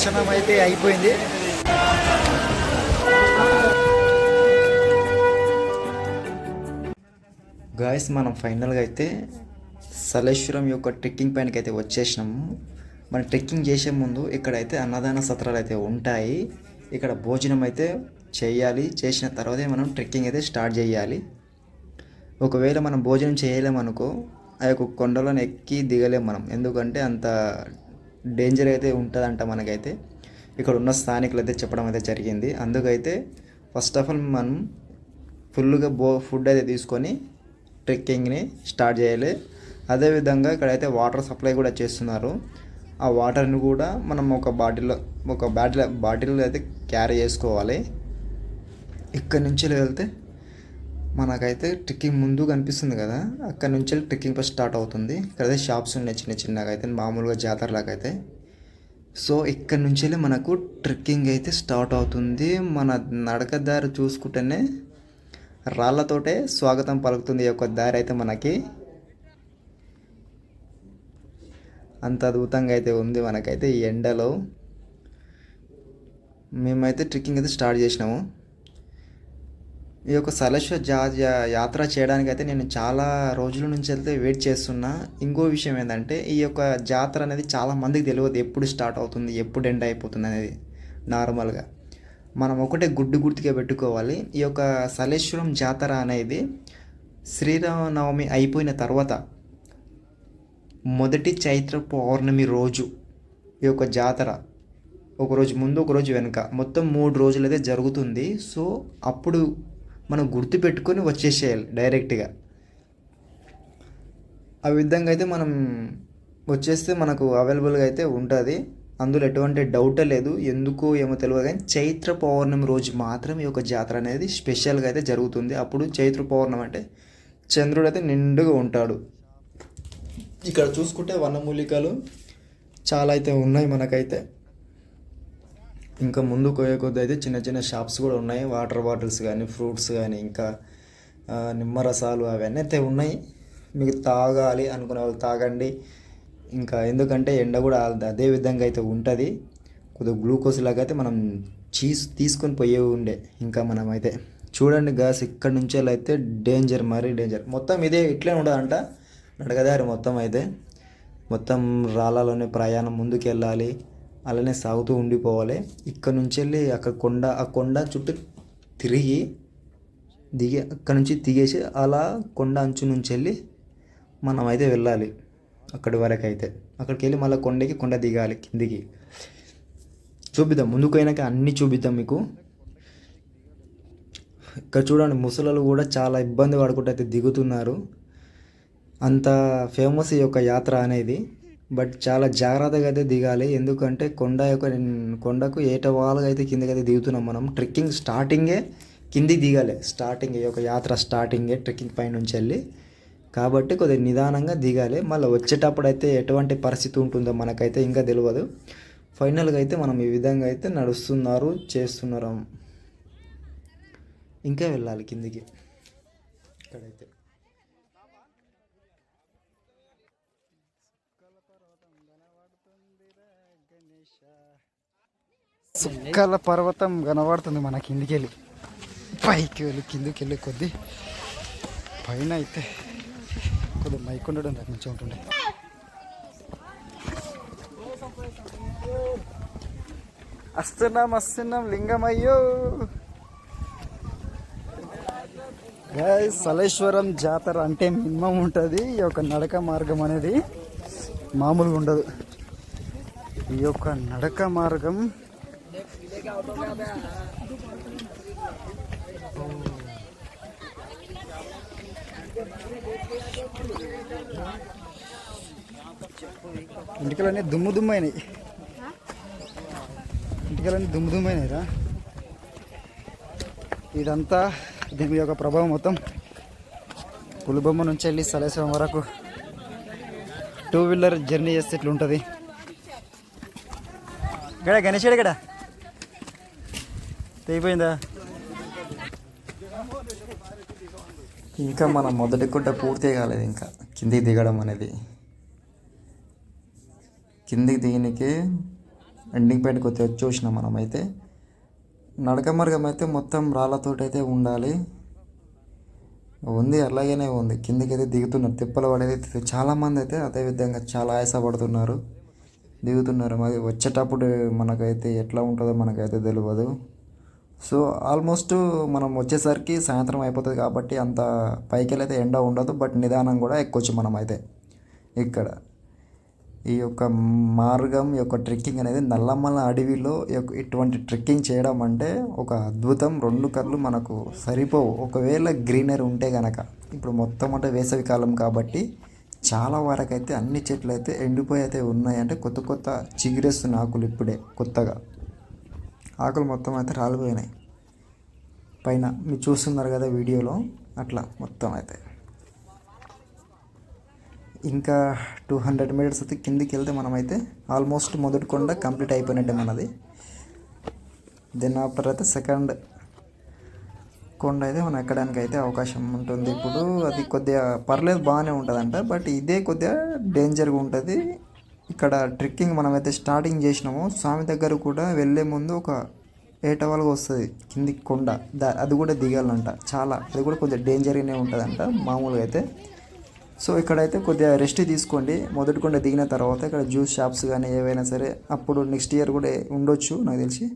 దర్శనం అయితే అయిపోయింది. గాయస్ మనం ఫైనల్గా అయితే సలేశ్వరం యొక్క ట్రెక్కింగ్ పైనకి అయితే వచ్చేసినాము. మనం ట్రెక్కింగ్ చేసే ముందు ఇక్కడైతే అన్నదాన సత్రాలు అయితే ఉంటాయి. ఇక్కడ భోజనం అయితే చేయాలి. చేసిన తర్వాతే మనం ట్రెక్కింగ్ అయితే స్టార్ట్ చేయాలి. ఒకవేళ మనం భోజనం చేయలేమనుకో ఆ యొక్క కొండలను ఎక్కి దిగలేము మనం. ఎందుకంటే అంత డేంజర్ అయితే ఉంటుందంట మనకైతే ఇక్కడ ఉన్న స్థానికులు అయితే చెప్పడం అయితే జరిగింది. అందుకైతే ఫస్ట్ ఆఫ్ ఆల్ మనం ఫుల్గా ఫుడ్ అయితే తీసుకొని ట్రెక్కింగ్ని స్టార్ట్ చేయాలి. అదేవిధంగా ఇక్కడైతే వాటర్ సప్లై కూడా చేస్తున్నారు. ఆ వాటర్ని కూడా మనం ఒక బాటిల్లో అయితే క్యారీ చేసుకోవాలి. ఇక్కడి నుంచి వెళ్తే మనకైతే ట్రెక్కింగ్ ముందు కనిపిస్తుంది కదా, అక్కడ నుంచి ట్రెక్కింగ్ ఫస్ట్ స్టార్ట్ అవుతుంది. ఇక్కడైతే షాప్స్ ఉన్నాయి చిన్న చిన్నగా అయితే మామూలుగా జాతరలాగా అయితే. సో ఇక్కడ నుంచి మనకు ట్రెక్కింగ్ అయితే స్టార్ట్ అవుతుంది. మన నడకదారి చూసుకుంటేనే రాళ్ళతోటే స్వాగతం పలుకుతుంది. ఈ యొక్క దారి అయితే మనకి అంత అద్భుతంగా అయితే ఉంది. మనకైతే ఈ ఎండలో మేమైతే ట్రెక్కింగ్ అయితే స్టార్ట్ చేసినాము. ఈ యొక్క సలేశ్వర్ యాత్ర చేయడానికైతే నేను చాలా రోజుల నుంచి అయితే వెయిట్ చేస్తున్నా. ఇంకో విషయం ఏంటంటే ఈ యొక్క జాతర అనేది చాలా మందికి తెలియదు, ఎప్పుడు స్టార్ట్ అవుతుంది, ఎప్పుడు ఎండ్ అయిపోతుంది అనేది. నార్మల్గా మనం ఒకటే గుర్తుగా పెట్టుకోవాలి. ఈ యొక్క సలేశ్వరం జాతర అనేది శ్రీరామనవమి అయిపోయిన తర్వాత మొదటి చైత్ర పౌర్ణమి రోజు ఈ యొక్క జాతర ఒకరోజు ముందు ఒకరోజు వెనుక మొత్తం 3 రోజులు అయితే జరుగుతుంది. సో అప్పుడు మనం గుర్తుపెట్టుకొని వచ్చేసేయాలి డైరెక్ట్గా. ఆ విధంగా అయితే మనం వచ్చేస్తే మనకు అవైలబుల్గా అయితే ఉంటుంది. అందులో ఎటువంటి డౌటే లేదు. ఎందుకో ఏమో తెలియదు కానీ చైత్ర పౌర్ణమి రోజు మాత్రం ఈ యొక్క జాతర అనేది స్పెషల్గా అయితే జరుగుతుంది. అప్పుడు చైత్ర పౌర్ణమి అంటే చంద్రుడు అయితే నిండుగా ఉంటాడు. ఇక్కడ చూసుకుంటే వనమూలికలు చాలా అయితే ఉన్నాయి మనకైతే. ఇంకా ముందు కోయే కొద్ది అయితే చిన్న చిన్న షాప్స్ కూడా ఉన్నాయి. వాటర్ బాటిల్స్ కానీ ఫ్రూట్స్ కానీ ఇంకా నిమ్మరసాలు అవన్నీ అయితే ఉన్నాయి. మీకు తాగాలి అనుకునే వాళ్ళు తాగండి. ఇంకా ఎందుకంటే ఎండ కూడా అదే విధంగా అయితే ఉంటుంది. కొద్దిగా గ్లూకోజ్ లాగా అయితే మనం తీసుకొని పోయే ఉండే. ఇంకా మనం అయితే చూడండి గ్యాస్ ఇక్కడ నుంచి అయితే డేంజర్, మరీ డేంజర్. మొత్తం ఇదే ఇట్లే ఉండదంట నడకదారి మొత్తం అయితే. మొత్తం రాళ్ళలోనే ప్రయాణం ముందుకు వెళ్ళాలి, అలానే సాగుతూ ఉండిపోవాలి. ఇక్కడ నుంచి వెళ్ళి అక్కడ ఆ కొండ చుట్టూ తిరిగి అక్కడ నుంచి దిగేసి అలా కొండ అంచు నుంచి వెళ్ళి మనం అయితే వెళ్ళాలి అక్కడి వరకు అయితే. అక్కడికి వెళ్ళి మళ్ళీ కొండ దిగాలి కిందికి. చూపిద్దాం ముందుకు అయినాక అన్నీ చూపిద్దాం మీకు. ఇక్కడ చూడండి ముసలోళ్ళు కూడా చాలా ఇబ్బంది పడుకుంటూ అయితే దిగుతున్నారు. అంత ఫేమస్ ఈ యొక్క యాత్ర అనేది. బట్ చాలా జాగ్రత్తగా అయితే దిగాలి. ఎందుకంటే కొండకు ఏటవాలుగా అయితే కిందకి అయితే దిగుతున్నాం మనం. ట్రెక్కింగ్ స్టార్టింగే కిందికి దిగాలి. స్టార్టింగ్ ఈ యొక్క యాత్ర స్టార్టింగే ట్రెక్కింగ్ పై నుంచి వెళ్ళి. కాబట్టి కొద్దిగా నిదానంగా దిగాలి. మళ్ళీ వచ్చేటప్పుడు అయితే ఎటువంటి పరిస్థితి ఉంటుందో మనకైతే ఇంకా తెలియదు. ఫైనల్గా అయితే మనం ఈ విధంగా అయితే చేస్తున్నారు. ఇంకా వెళ్ళాలి కిందికి. ఇక్కడైతే సుక్కల పర్వతం కనబడుతుంది మన కిందికి వెళ్ళి. పైకి వెళ్ళి కిందికి వెళ్ళి కొద్ది పైన అయితే కొద్దిగా మైక్ ఉండడం నాకు మంచిగా ఉంటుండే. వస్తున్నాం లింగమయ్యో. సలేశ్వరం జాతర అంటే మినిమం ఉంటుంది. ఈ యొక్క నడక మార్గం అనేది మామూలుగా ఉండదు. ఈ యొక్క నడక మార్గం ఇంటికలన్నీ దుమ్ముదుమ్మైనాయి. రా. ఇదంతా దీని యొక్క ప్రభావం మొత్తం పులిబొమ్మ నుంచి వెళ్ళి సలేశ్వరం వరకు 2 వీలర్ జర్నీ చేస్తే ఇట్లుంటుంది. గణేష్ గడ తెగిపోయిందా? ఇంకా మనం మొదటి గుట్ట పూర్తి కాలేదు. ఇంకా కిందికి దిగడం అనేది. కిందికి దిగనికే ఎండింగ్ పాయింట్కి వచ్చి చూసినాం మనమైతే. నడక మార్గం అయితే మొత్తం రాళ్ళతోటి అయితే ఉండాలి ఉంది, అలాగనే ఉంది. కిందకి అయితే దిగుతున్నారు, తిప్పలు పడేది చాలామంది అయితే అదే విధంగా చాలా ఆయాసపడుతున్నారు, దిగుతున్నారు. మరి వచ్చేటప్పుడు మనకైతే ఎట్లా ఉంటుందో మనకైతే తెలియదు. సో ఆల్మోస్ట్ మనం వచ్చేసరికి సాయంత్రం అయిపోతుంది కాబట్టి అంత పైకి అయితే ఎండ ఉండదు, బట్ నిదానం కూడా ఎక్కొచ్చు మనం అయితే. ఇక్కడ ఈ యొక్క మార్గం యొక్క ట్రెక్కింగ్ అనేది నల్లమల అడవిలో ఇటువంటి ట్రెక్కింగ్ చేయడం అంటే ఒక అద్భుతం. రెండు కళ్ళు మనకు సరిపోవు ఒకవేళ గ్రీనరీ ఉంటే కనుక. ఇప్పుడు మొత్తం అంటే వేసవి కాలం కాబట్టి చాలా వరకు అయితే అన్ని చెట్లు అయితే ఎండిపోయి అయితే ఉన్నాయి. అంటే కొత్త కొత్త చిగురేస్తున్న ఆకులు ఇప్పుడే కొత్తగా ఆకులు మొత్తం అయితే రాలిపోయినాయి పైన. మీరు చూస్తున్నారు కదా వీడియోలో, అట్లా మొత్తం అయితే. ఇంకా 200 మీటర్స్ అయితే కిందికి వెళ్తే మనమైతే ఆల్మోస్ట్ మొదటి కొండ కంప్లీట్ అయిపోయినట్టే మనది. దెన్ ఆఫ్టర్ అయితే సెకండ్ కొండ అయితే మనం ఎక్కడానికి అయితే అవకాశం ఉంటుంది. ఇప్పుడు అది కొద్దిగా పర్లేదు, బాగానే ఉంటుందంట, బట్ ఇదే కొద్దిగా డేంజర్గా ఉంటుంది. ఇక్కడ ట్రెక్కింగ్ మనమైతే స్టార్టింగ్ చేసినాము, స్వామి దగ్గర కూడా వెళ్ళే ముందు ఒక 8 అవర్గా వస్తుంది కిందికి కొండ. అది కూడా దిగాలంట, చాలా అది కూడా కొంచెం డేంజర్గానే ఉంటుందంట మామూలుగా అయితే. సో ఇక్కడైతే కొద్దిగా రెస్ట్ తీసుకోండి. మొదటి కొండ దిగిన తర్వాత ఇక్కడ జ్యూస్ షాప్స్ కానీ ఏవైనా సరే అప్పుడు నెక్స్ట్ ఇయర్ కూడా ఉండొచ్చు నాకు తెలిసి.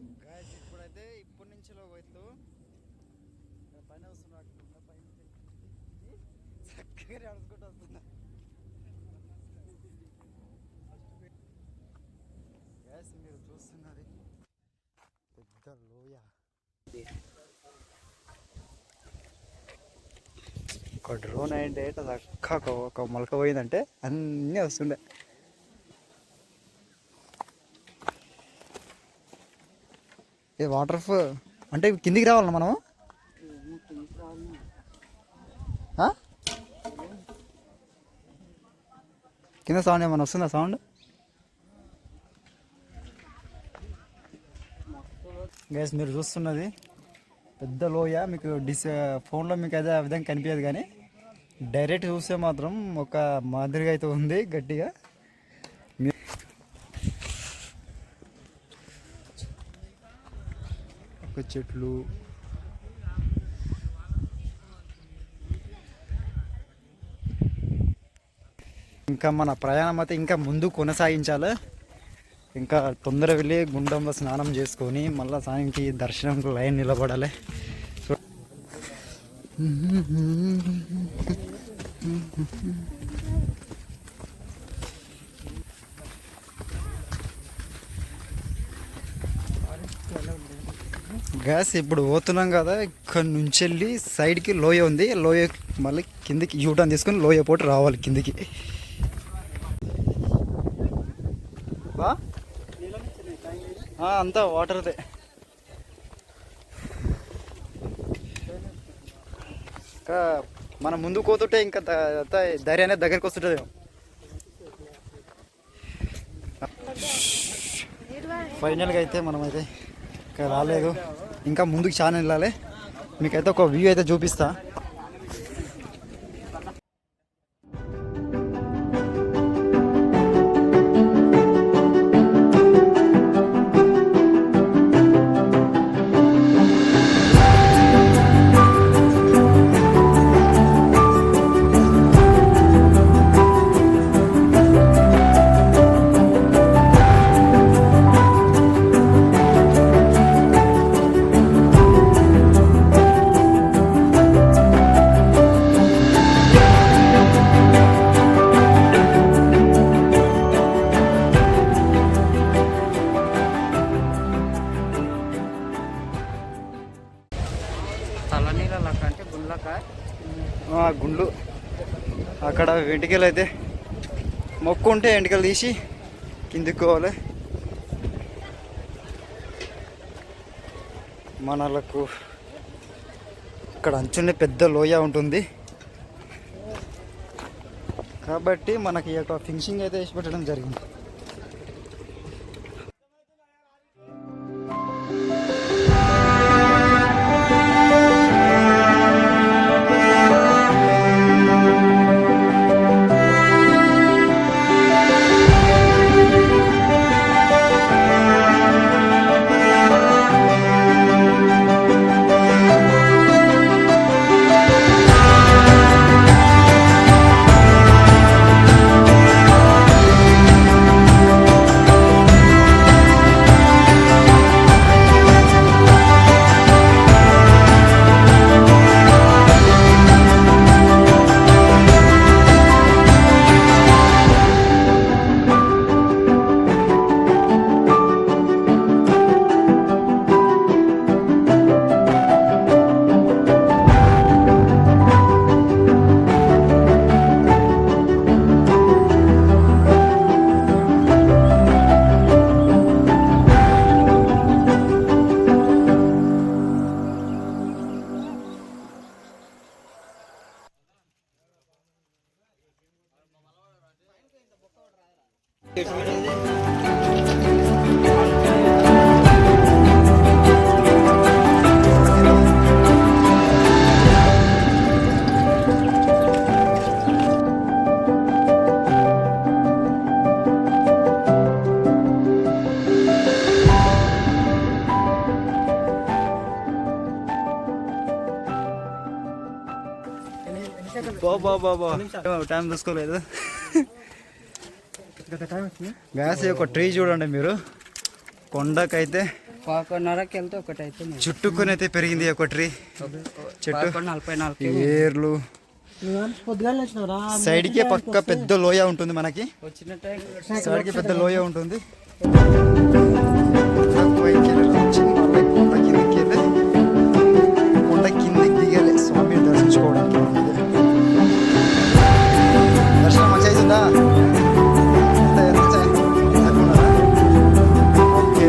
ఒక డ్రోన్ అంటే చక్కగా ఒక మొలక పోయిందంటే అన్నీ వస్తుండే. ఏ వాటర్ అంటే కిందికి రావాలన్నా మనం? కింద సౌండ్ ఏమన్నా వస్తుందా? సౌండ్ గైస్ మీరు చూస్తున్నది పెద్ద లోయ. మీకు ఫోన్లో మీకు అయితే ఆ విధంగా కనిపించదు, కానీ డైరెక్ట్ చూస్తే మాత్రం ఒక మాదిరిగా అయితే ఉంది గట్టిగా. ఒక చెట్లు ఇంకా మన ప్రయాణం అయితే ఇంకా ముందు కొనసాగించాలి. ఇంకా తొందరగా వెళ్ళి గుండంలో స్నానం చేసుకొని మళ్ళీ సాయంకి దర్శనంకు లైన్ నిలబడాలి. సో గ్యాస్ ఇప్పుడు పోతున్నాం కదా, ఇక్కడ నుంచి వెళ్ళి సైడ్కి లోయ ఉంది, లోయ మళ్ళీ కిందికి యూటర్న్ తీసుకొని లోయ పోటీ రావాలి కిందికి. అంతా వాటర్దే. ఇంకా మనం ముందుకు పోతుంటే ఇంకా ధైర్యం అనేది దగ్గరికి వస్తుంటుంది. ఫైనల్గా అయితే మనమైతే ఇంకా రాలేదు, ఇంకా ముందుకు చాలా వెళ్ళాలి. మీకైతే ఒక వ్యూ అయితే చూపిస్తా. గుండ్లు అక్కడ వెంటికలు అయితే మొక్కు ఉంటే వెంటికలు తీసి కిందిక్కోవాలి. మనలకు ఇక్కడ అంచునే పెద్ద లోయ ఉంటుంది కాబట్టి మనకి ఈ యొక్క ఫినిషింగ్ అయితే వేసి పెట్టడం జరిగింది. టైం చూసుకోలేదు. గ్యాస్ ఒక ట్రీ చూడండి మీరు, కొండకైతే 11:30కి వెళ్తే ఒకటైతే చుట్టుకొని అయితే పెరిగింది ఒక ట్రీ చెట్టు. 44 ఏర్లు సైడ్కి పక్క పెద్ద లోయ ఉంటుంది, మనకి సైడ్కి పెద్ద లోయ ఉంటుంది. కొండ కిందకి దిగాలి స్వామిని దర్శించుకోవడానికి. దర్శనం మంచిగా అవుతుందా? ఓకే.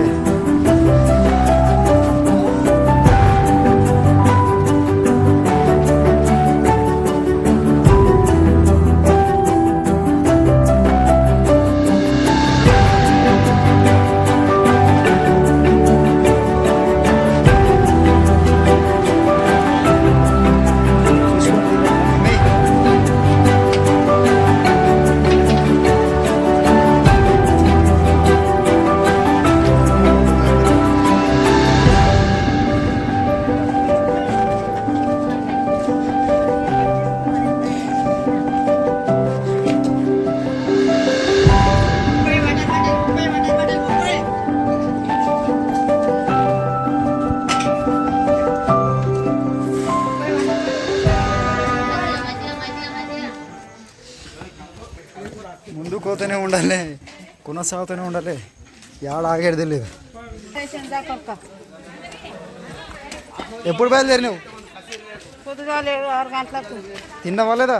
ముందు కోతనే ఉండాలి, కొనసాగుతూనే ఉండాలి, ఏడ ఆగేది తెలియదు. ఎప్పుడు బయలుదేరినావు? పొద్దుగాల 6 గంటలకు. తిన్నావా లేదా?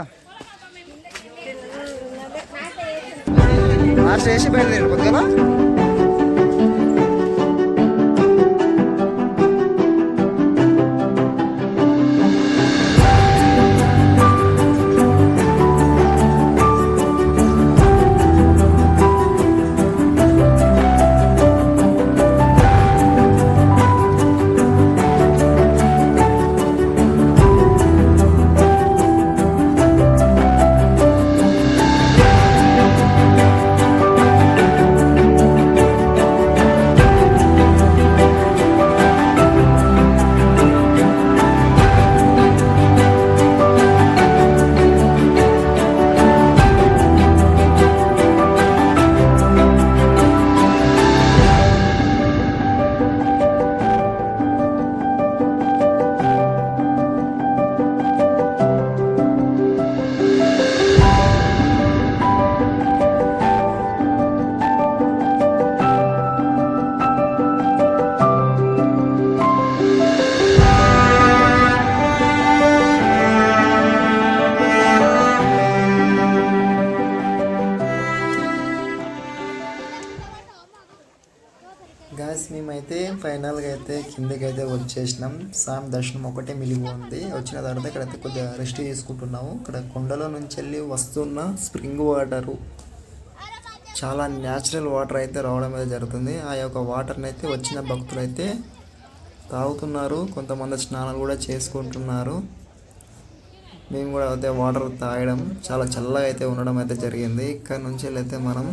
నాశ వేసి బయలుదేరి పొద్దుగా. గ్యాస్ మేమైతే ఫైనల్గా అయితే కిందకి అయితే వచ్చేసినాం. స్వామి దర్శనం ఒకటే మిలిగి ఉంది. వచ్చిన తర్వాత ఇక్కడైతే కొద్దిగా రెస్ట్ తీసుకుంటున్నాము. ఇక్కడ కొండలో నుంచి వెళ్ళి వస్తున్న స్ప్రింగ్ వాటరు, చాలా న్యాచురల్ వాటర్ అయితే రావడం అయితే జరుగుతుంది. ఆ యొక్క వాటర్ని అయితే వచ్చిన భక్తులు అయితే తాగుతున్నారు, కొంతమంది స్నానాలు కూడా చేసుకుంటున్నారు. మేము కూడా అయితే వాటర్ తాగడం చాలా చల్లగా అయితే ఉండడం అయితే జరిగింది. ఇక్కడ నుంచి వెళ్ళి అయితే మనం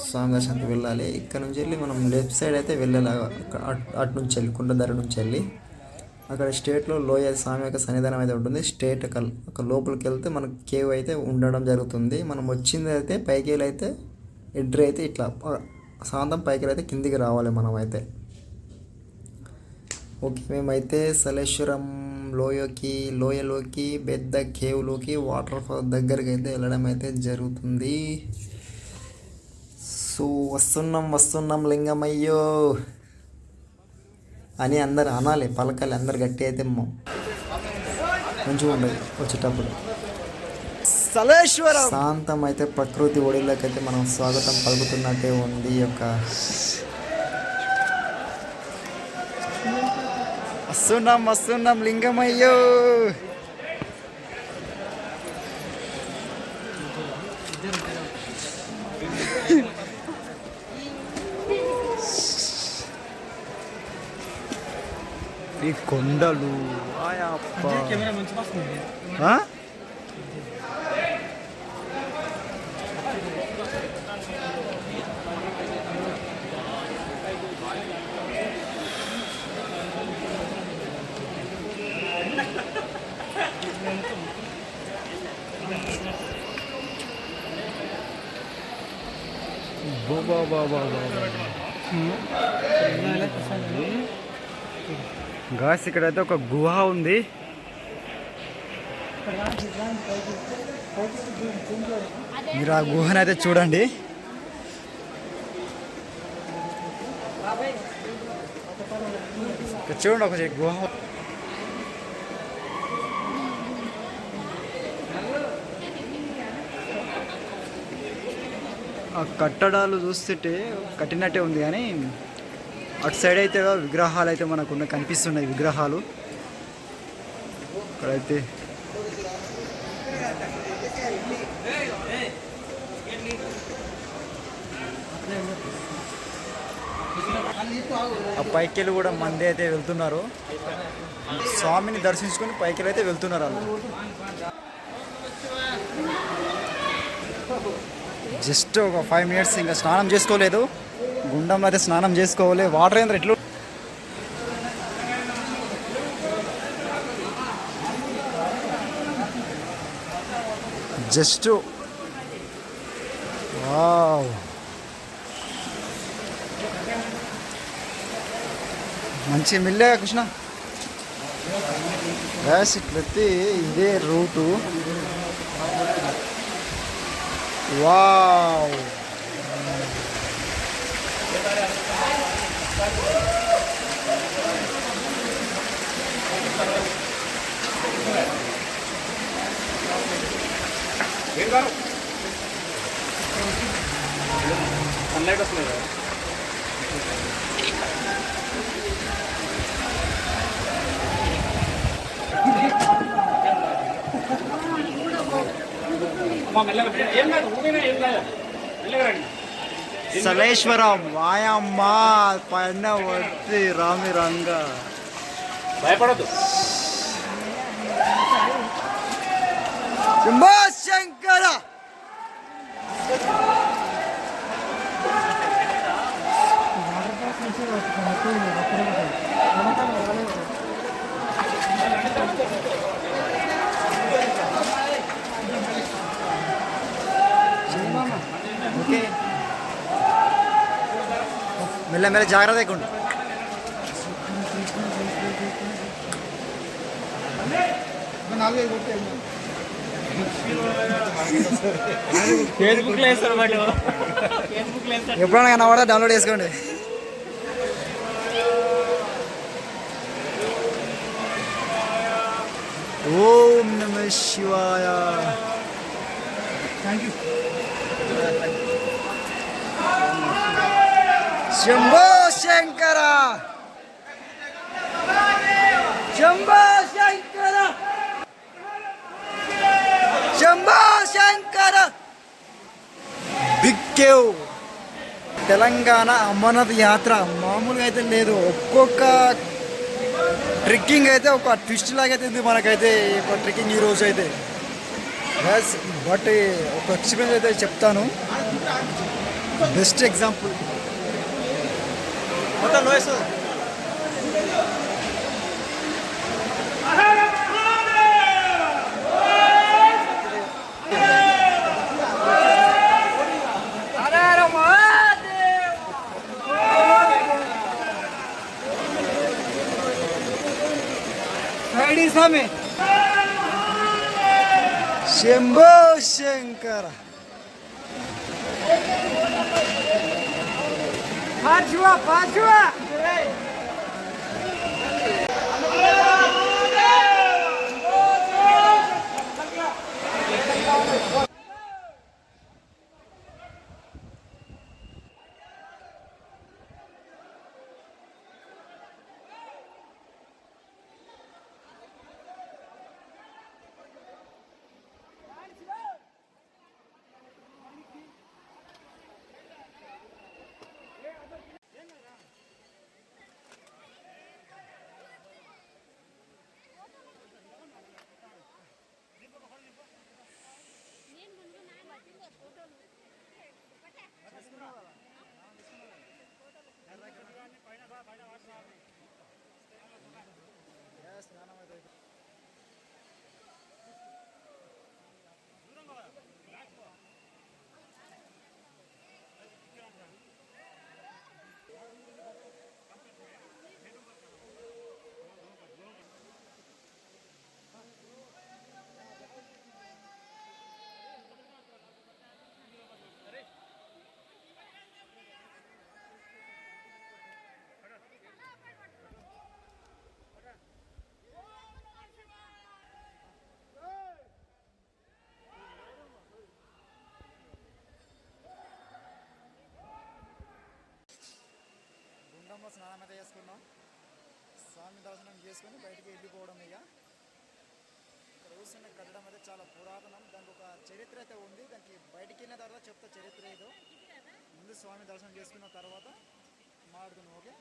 స్వామి దర్శనానికి వెళ్ళాలి. ఇక్కడ నుంచి వెళ్ళి మనం లెఫ్ట్ సైడ్ అయితే వెళ్ళాలి, అటు నుంచి వెళ్ళి కుండధర నుంచి వెళ్ళి అక్కడ స్టేట్లో లోయ స్వామి యొక్క సన్నిధానం అయితే ఉంటుంది. స్టేట్ అక్కడ లోపలికి వెళ్తే మనకు కేవ్ అయితే ఉండడం జరుగుతుంది. మనం వచ్చింది అయితే పైకి వెళ్ళి అయితే ఎంట్రీ అయితే ఇట్లా సాంతం పైకి వెళ్ళి అయితే కిందికి రావాలి మనం అయితే. ఓకే, మేమైతే సలేశ్వరం లోయలోకి పెద్ద కేవ్లోకి వాటర్ ఫాల్ దగ్గరికి అయితే వెళ్ళడం అయితే జరుగుతుంది. సో వస్తున్నాం లింగమయ్యో అని అందరు అనాలి, పలకాలి, అందరు గట్టి అయితే మంచిగా ఉండదు వచ్చేటప్పుడు. సలేశ్వరం శాంతం అయితే ప్రకృతి ఒడిలోకి అయితే మనం స్వాగతం పలుకుతున్నట్టే ఉంది. ఈ యొక్క వస్తున్నాం లింగమయ్యో. ఈ కొండలు ఆ? గాస్ ఇక్కడైతే ఒక గుహ ఉంది. మీరు ఆ గుహను అయితే చూడండి. ఇక్కడ చూడండి ఒక గుహ. ఆ కట్టడాలు చూస్తుంటే కట్టినట్టే ఉంది, కానీ అటు సైడ్ అయితే విగ్రహాలు అయితే మనకు కనిపిస్తున్నాయి. విగ్రహాలు ఇక్కడైతే ఆ పైకెళ్ళి కూడా మంది అయితే వెళ్తున్నారు. స్వామిని దర్శించుకొని పైకెళ్ళి అయితే వెళ్తున్నారు వాళ్ళు. జస్ట్ ఒక 5 minutes ఇంకా స్నానం చేసుకోలేదు. గుండంలో అయితే స్నానం చేసుకోవాలి. వాటర్ ఏంద్ర ఎట్లు జస్ట్ వావ్, మంచి మిల్లే కృష్ణ. గ్యాస్ ఇట్లయితే ఇదే రూటు. వావ్, సన్లైట్ వస్తుంది కదా. సలేశ్వరం వాయమ్మ పైన వచ్చి రామి రంగ భయపడదు. శంభో శంకర. ఓకే, మెల్ల మెల్ల జాగ్రత్త ఎక్కుండు. ఫేస్బుక్ లో ఎప్పుడైనా కనబడా డౌన్లోడ్ చేసుకోండి. ఓం నమ శివాయ. Thank you. Shambho Shankara, Shambho Shankara, Shambho Shankara. Big cave Telangana Amarnath Yatra మామూలుగా అయితే లేదు. ఒక్కొక్క ట్రెక్కింగ్ అయితే ఒక ట్విస్ట్ లాగా అయితే ఉంది మనకైతే ఒక ట్రెక్కింగ్ ఈరోజు అయితే. బట్ ఒక ఎక్స్పీరియన్స్ అయితే చెప్తాను. బెస్ట్ ఎగ్జాంపుల్ మొత్తం నోయస్. శంభో శంకర. పాచువా గుండంలో స్నానం అయితే చేసుకున్నాం. స్వామి దర్శనం చేసుకొని బయటికి వెళ్ళిపోవడం. ఇక ఇక్కడ చూస్తున్న కట్టడం అయితే చాలా పురాతనం. దానికి ఒక చరిత్ర అయితే ఉంది. దానికి బయటికి వెళ్ళిన తర్వాత చెప్తా చరిత్ర ఏదో. ముందు స్వామి దర్శనం చేసుకున్న తర్వాత మాట్లాడుతున్నాం. ఓకే.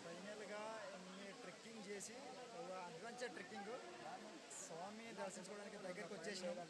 ఫైనల్గా ట్రెక్కింగ్ చేసి ఒక అడ్వెంచర్ ట్రెక్కింగ్ స్వామి దర్శించుకోవడానికి దగ్గరికి వచ్చేసినాం.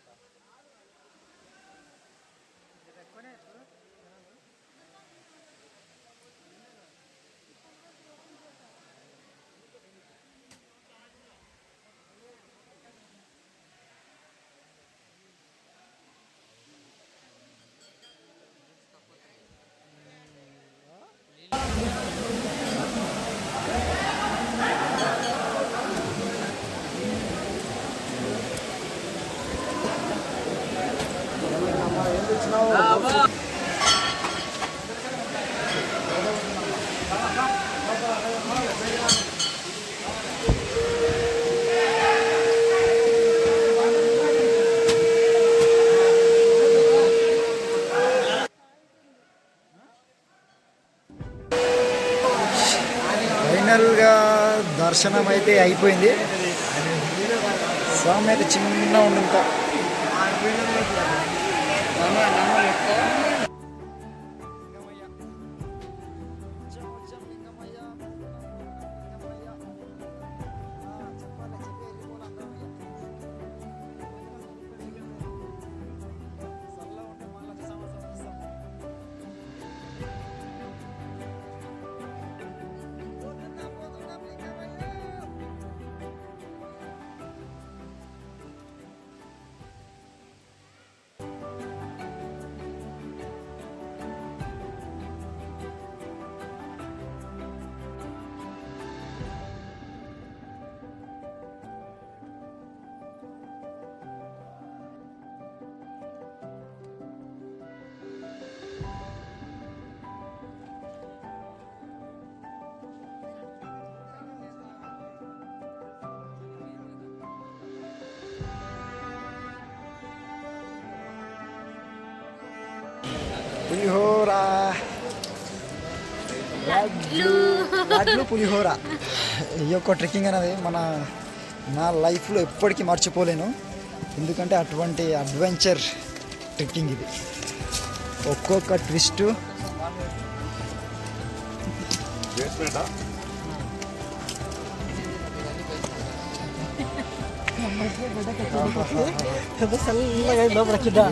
ఫైనల్గా దర్శనం అయితే అయిపోయింది. స్వామి అయితే చిన్న ఉండింత పులిహోర లాడ్లు పులిహోర. ఈ యొక్క ట్రెక్కింగ్ అనేది నా లైఫ్లో ఎప్పటికీ మర్చిపోలేను. ఎందుకంటే అటువంటి అడ్వెంచర్ ట్రెక్కింగ్ ఇది. ఒక్కొక్క ట్విస్టు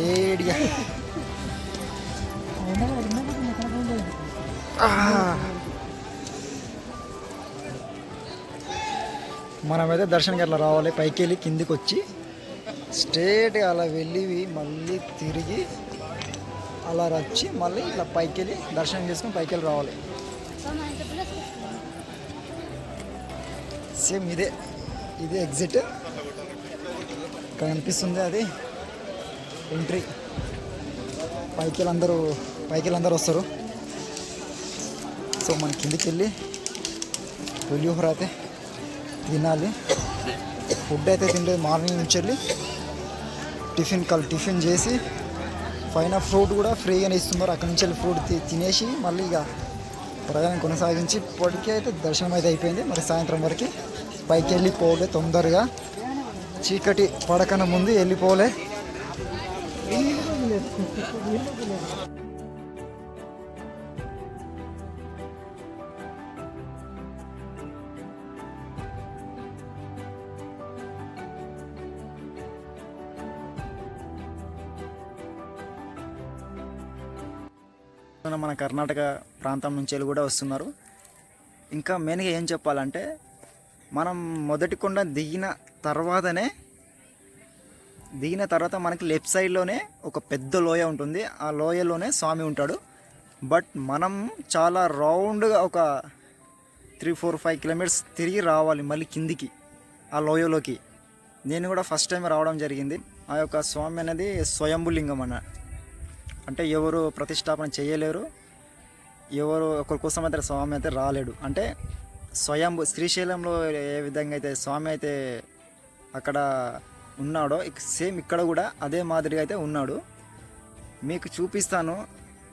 వేడిగా మనమైతే దర్శనానికి అట్లా రావాలి. పైకి వెళ్ళి కిందికి వచ్చి స్ట్రేట్గా అలా వెళ్ళి మళ్ళీ తిరిగి అలా వచ్చి మళ్ళీ ఇట్లా పైకి వెళ్ళి దర్శనం చేసుకుని పైకి వెళ్ళి రావాలి. సేమ్ ఇదే ఎగ్జిట్. ఇక్కడ కనిపిస్తుంది అది ఎంట్రీ. పైకి వెళ్ళి అందరూ వస్తారు. సో మన కిందికి వెళ్ళి పులిహోర అయితే తినాలి. ఫుడ్ అయితే తినలేదు మార్నింగ్ నుంచి వెళ్ళి. టిఫిన్ చేసి పైన ఫ్రూట్ కూడా ఫ్రీగానే ఇస్తున్నారు. అక్కడ నుంచి వెళ్ళి ఫ్రూట్ తినేసి మళ్ళీ ఇక ప్రయాణం కొనసాగించి ఇప్పటికీ అయితే దర్శనం అయితే అయిపోయింది. మరి సాయంత్రం వరకు పైకి వెళ్ళిపోలే, తొందరగా చీకటి పడకన ముందు వెళ్ళిపోలే. మన కర్ణాటక ప్రాంతం నుంచి వెళ్ళి కూడా వస్తున్నారు. ఇంకా మెయిన్గా ఏం చెప్పాలంటే మనం మొదటి కొండ దిగిన తర్వాత మనకి లెఫ్ట్ సైడ్లోనే ఒక పెద్ద లోయ ఉంటుంది. ఆ లోయలోనే స్వామి ఉంటాడు. బట్ మనం చాలా రౌండ్గా ఒక 3-4-5 కిలోమీటర్స్ తిరిగి రావాలి మళ్ళీ కిందికి ఆ లోయలోకి. నేను కూడా ఫస్ట్ టైం రావడం జరిగింది. ఆ యొక్క స్వామి అనేది స్వయంభులింగం అంటే ఎవరు ప్రతిష్టాపన చేయలేరు, ఎవరు ఒకరి కోసం అయితే స్వామి అయితే రాలేడు. అంటే స్వయంభు శ్రీశైలంలో ఏ విధంగా అయితే స్వామి అయితే అక్కడ ఉన్నాడో సేమ్ ఇక్కడ కూడా అదే మాదిరిగా అయితే ఉన్నాడు. మీకు చూపిస్తాను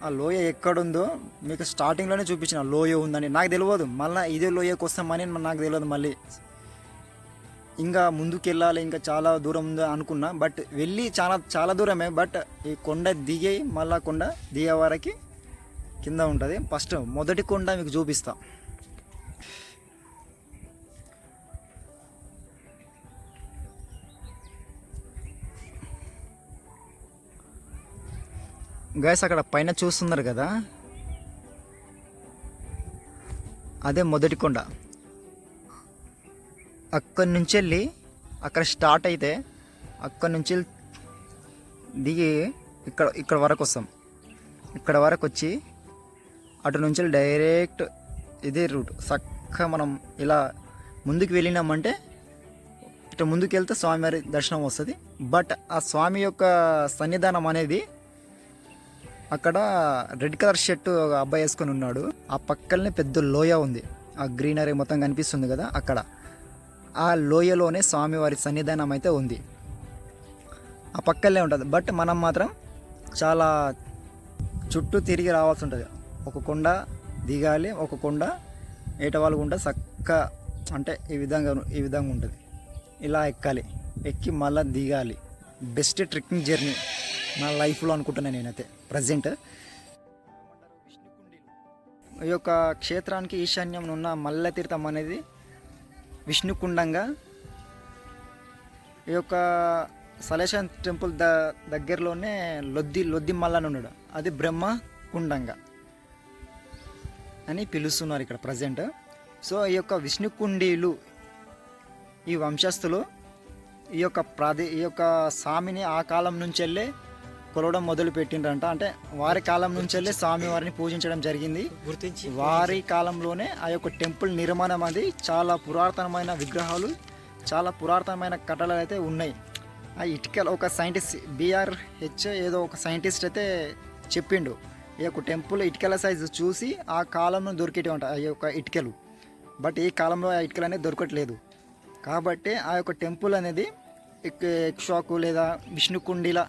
ఆ లోయ ఎక్కడుందో. మీకు స్టార్టింగ్లోనే చూపించిన లోయ ఉందని నాకు తెలియదు. మళ్ళీ ఇదే లోయకి వస్తామని నాకు తెలియదు. మళ్ళీ ఇంకా ముందుకు వెళ్ళాలి, ఇంకా చాలా దూరం ఉందో అనుకున్నా. బట్ వెళ్ళి చాలా దూరమే. బట్ ఈ కొండ దిగి మళ్ళా కొండ దిగే వరకు కింద ఉంటుంది. ఫస్ట్ మొదటి కొండ మీకు చూపిస్తా. గైస్ అక్కడ పైన చూస్తున్నారు కదా, అదే మొదటి కొండ. అక్కడి నుంచి వెళ్ళి అక్కడ స్టార్ట్ అయితే అక్కడి నుంచి దిగి ఇక్కడ వరకు వస్తాం. ఇక్కడ వరకు వచ్చి అటు నుంచి డైరెక్ట్ ఇదే రూట్ చక్కగా మనం ఇలా ముందుకు వెళ్ళినామంటే ఇటు ముందుకు వెళ్తే స్వామివారి దర్శనం వస్తుంది. బట్ ఆ స్వామి యొక్క సన్నిధానం అనేది అక్కడ రెడ్ కలర్ షర్ట్ ఒక అబ్బాయి వేసుకొని ఉన్నాడు. ఆ పక్కనే పెద్ద లోయ ఉంది, ఆ గ్రీనరీ మొత్తం కనిపిస్తుంది కదా, అక్కడ ఆ లోయలోనే స్వామివారి సన్నిధానం అయితే ఉంది. ఆ పక్కనే ఉంటుంది. బట్ మనం మాత్రం చాలా చుట్టూ తిరిగి రావాల్సి ఉంటుంది. ఒక కొండ దిగాలి, ఒక కొండ ఏటవాళ్ళుగా చక్క అంటే ఈ విధంగా ఉంటుంది. ఇలా ఎక్కాలి, ఎక్కి మళ్ళీ దిగాలి. బెస్ట్ ట్రెక్కింగ్ జర్నీ నా లైఫ్లో అనుకుంటున్నాను నేనైతే ప్రజెంట్. ఈ యొక్క క్షేత్రానికి ఈశాన్యం ఉన్న మల్లెతీర్థం అనేది విష్ణుకుండంగా, ఈ యొక్క సలేషన్ టెంపుల్ దగ్గరలోనే లొద్ది మల్లని ఉన్నాడు, అది బ్రహ్మకుండంగా అని పిలుస్తున్నారు ఇక్కడ ప్రజెంట్. సో ఈ యొక్క విష్ణుకుండీలు ఈ వంశస్థులు ఈ యొక్క స్వామిని ఆ కాలం నుంచి వెళ్ళే కొలవడం మొదలు పెట్టిండ్రంట. అంటే వారి కాలం నుంచి వెళ్ళి స్వామి వారిని పూజించడం జరిగింది. వారి కాలంలోనే ఆ యొక్క టెంపుల్ నిర్మాణం అది చాలా పురాతనమైన విగ్రహాలు, చాలా పురాతనమైన కట్టడాలు అయితే ఉన్నాయి. ఆ ఇటుకలు ఒక సైంటిస్ట్ BRH ఏదో ఒక సైంటిస్ట్ అయితే చెప్పిండు, ఈ యొక్క టెంపుల్ ఇటుకల సైజు చూసి ఆ కాలంలో దొరికేటి ఉంటాయి ఆ యొక్క ఇటుకలు. బట్ ఈ కాలంలో ఆ ఇటుకలు అనేది దొరకట్లేదు. కాబట్టి ఆ యొక్క టెంపుల్ అనేది ఇక్ష్వాకు లేదా విష్ణుకుండిల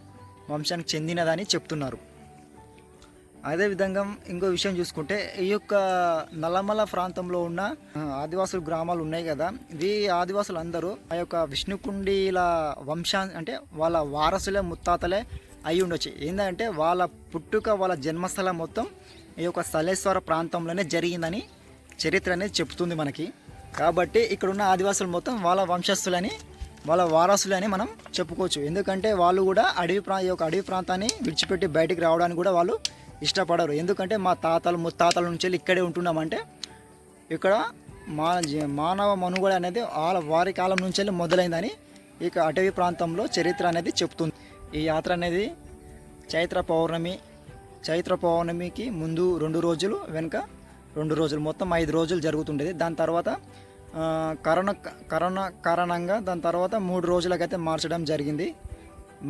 వంశానికి చెందినదని చెప్తున్నారు. అదేవిధంగా ఇంకో విషయం చూసుకుంటే ఈ యొక్క నల్లమల ప్రాంతంలో ఉన్న ఆదివాసుల గ్రామాలు ఉన్నాయి కదా, ఈ ఆదివాసులు అందరూ ఆ యొక్క విష్ణుకుండిల అంటే వాళ్ళ వారసులే ముత్తాతలే అయి ఉండొచ్చు. ఏంటంటే వాళ్ళ పుట్టుక వాళ్ళ జన్మస్థలం మొత్తం ఈ యొక్క సలేశ్వర ప్రాంతంలోనే జరిగిందని చరిత్ర అనేది చెప్తుంది మనకి. కాబట్టి ఇక్కడున్న ఆదివాసులు మొత్తం వాళ్ళ వంశస్థులని వాళ్ళ వారసులని మనం చెప్పుకోవచ్చు. ఎందుకంటే వాళ్ళు కూడా ఈ యొక్క అడవి ప్రాంతాన్ని విడిచిపెట్టి బయటికి రావడానికి కూడా వాళ్ళు ఇష్టపడరు. ఎందుకంటే మా తాతలు ముత్తాతల నుంచి ఇక్కడే ఉంటున్నామంటే ఇక్కడ మానవ మనుగడ అనేది వారి కాలం నుంచి మొదలైందని ఇక అటవీ ప్రాంతంలో చరిత్ర అనేది చెప్తుంది. ఈ యాత్ర అనేది చైత్ర పౌర్ణమికి ముందు 2 రోజులు, వెనుక 2 రోజులు, మొత్తం 5 రోజులు జరుగుతుండేది. దాని తర్వాత కరోనా కారణంగా దాని తర్వాత 3 రోజులకైతే మార్చడం జరిగింది.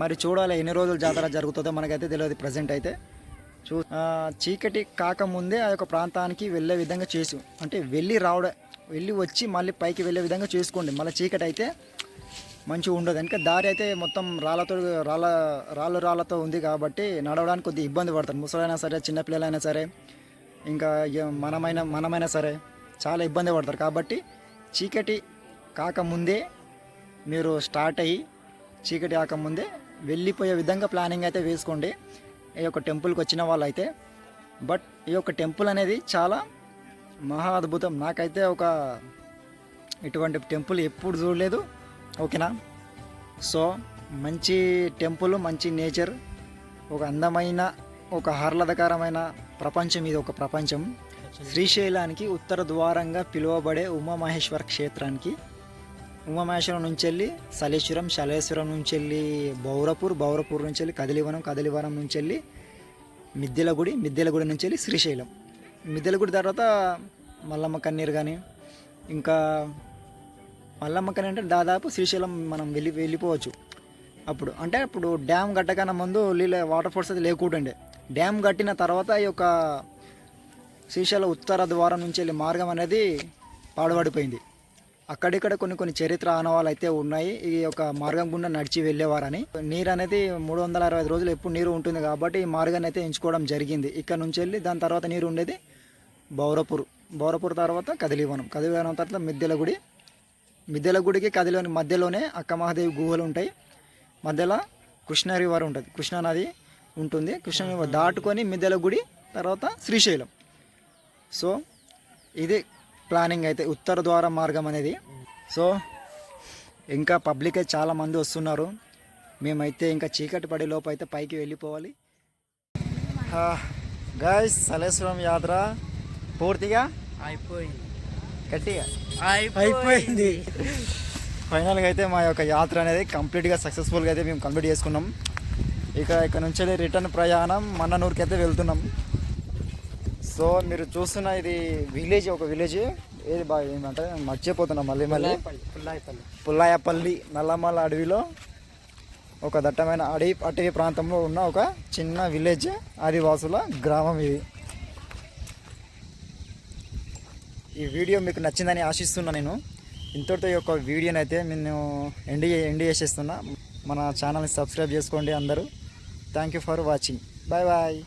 మరి చూడాలి ఎన్ని రోజులు జాతర జరుగుతుందో మనకైతే తెలియదు ప్రజెంట్ అయితే. చీకటి కాకముందే ఆ యొక్క ప్రాంతానికి వెళ్ళే విధంగా అంటే వెళ్ళి వచ్చి మళ్ళీ పైకి వెళ్ళే విధంగా చేసుకోండి. మళ్ళీ చీకటి అయితే మంచిగా ఉండదు. ఇంకా దారి అయితే మొత్తం రాళ్ళతో ఉంది కాబట్టి నడవడానికి కొద్దిగా ఇబ్బంది పడతారు. ముసలైనా సరే, చిన్నపిల్లలైనా సరే, ఇంకా మనమైనా సరే చాలా ఇబ్బంది పడతారు. కాబట్టి చీకటి కాకముందే మీరు స్టార్ట్ అయ్యి చీకటి కాకముందే వెళ్ళిపోయే విధంగా ప్లానింగ్ అయితే వేసుకోండి ఈ యొక్క టెంపుల్కి వచ్చిన వాళ్ళైతే. బట్ ఈ యొక్క టెంపుల్ అనేది చాలా మహా అద్భుతం. నాకైతే ఇటువంటి టెంపుల్ ఎప్పుడు చూడలేదు. ఓకేనా? సో మంచి టెంపుల్, మంచి నేచర్, ఒక అందమైన, ఒక ఆహ్లాదకరమైన ప్రపంచం. ఇది ఒక ప్రపంచం. శ్రీశైలానికి ఉత్తర ద్వారంగా పిలువబడే ఉమామహేశ్వర క్షేత్రానికి ఉమామహేశ్వరం నుంచి వెళ్ళి శలేశ్వరం నుంచి వెళ్ళి బౌరపూర్ నుంచి వెళ్ళి కదిలివనం నుంచి వెళ్ళి మిద్దెలగుడి నుంచి వెళ్ళి శ్రీశైలం. మిద్దెలగుడి తర్వాత మల్లమ్మ కన్నీరు కానీ, ఇంకా మల్లమ్మ కన్నీరు అంటే దాదాపు శ్రీశైలం మనం వెళ్ళిపోవచ్చు. అప్పుడు డ్యామ్ కట్టకన్నా ముందు వాటర్ ఫోర్స్ అయితే లేకుంటుండే. డ్యామ్ కట్టిన తర్వాత ఈ యొక్క శ్రీశైలం ఉత్తర ద్వారం నుంచి వెళ్ళి మార్గం అనేది పాడుపడిపోయింది. అక్కడిక్కడ కొన్ని చరిత్ర ఆనవాళ్ళు అయితే ఉన్నాయి. ఈ యొక్క మార్గం గుండా నడిచి వెళ్ళేవారని. నీరు అనేది 365 రోజులు ఎప్పుడు నీరు ఉంటుంది కాబట్టి ఈ మార్గాన్ని అయితే ఎంచుకోవడం జరిగింది. ఇక్కడ నుంచి వెళ్ళి దాని తర్వాత నీరు ఉండేది బౌరపూర్ తర్వాత కదిలివనం తర్వాత మిద్దెలగుడికి కదిలివనం మధ్యలోనే అక్కమహాదేవి గుహలు ఉంటాయి. మధ్యలో కృష్ణా రివర్ ఉంటుంది, కృష్ణా నది ఉంటుంది. కృష్ణా రివర్ దాటుకొని మిద్దెలగుడి తర్వాత శ్రీశైలం. సో ఇది ప్లానింగ్ అయితే ఉత్తర ద్వార మార్గం అనేది. సో ఇంకా పబ్లిక్ అయితే చాలామంది వస్తున్నారు. మేమైతే ఇంకా చీకటి పడే లోపు అయితే పైకి వెళ్ళిపోవాలి. గాయ్స్, సలేశ్వరం యాత్ర పూర్తిగా గట్టిగా అయిపోయింది. ఫైనల్గా అయితే మా యొక్క యాత్ర అనేది కంప్లీట్గా సక్సెస్ఫుల్గా అయితే మేము కంప్లీట్ చేసుకున్నాం. ఇక్కడ నుంచి రిటర్న్ ప్రయాణం మన్ననూరుకి అయితే వెళ్తున్నాం. సో మీరు చూస్తున్న ఇది ఒక విలేజ్ ఏది బాగా ఏమంటే మర్చిపోతున్నాం మళ్ళీ పుల్లాయపల్లి నల్లమల అడవిలో ఒక దట్టమైన అటవీ ప్రాంతంలో ఉన్న ఒక చిన్న విలేజ్, ఆదివాసుల గ్రామం ఇది. ఈ వీడియో మీకు నచ్చిందని ఆశిస్తున్నా. నేను ఇంతటితో ఈ యొక్క వీడియోని అయితే నేను ఎండ్ చేసేస్తున్నా. మన ఛానల్ని సబ్స్క్రైబ్ చేసుకోండి అందరూ. Thank you for watching. Bye bye.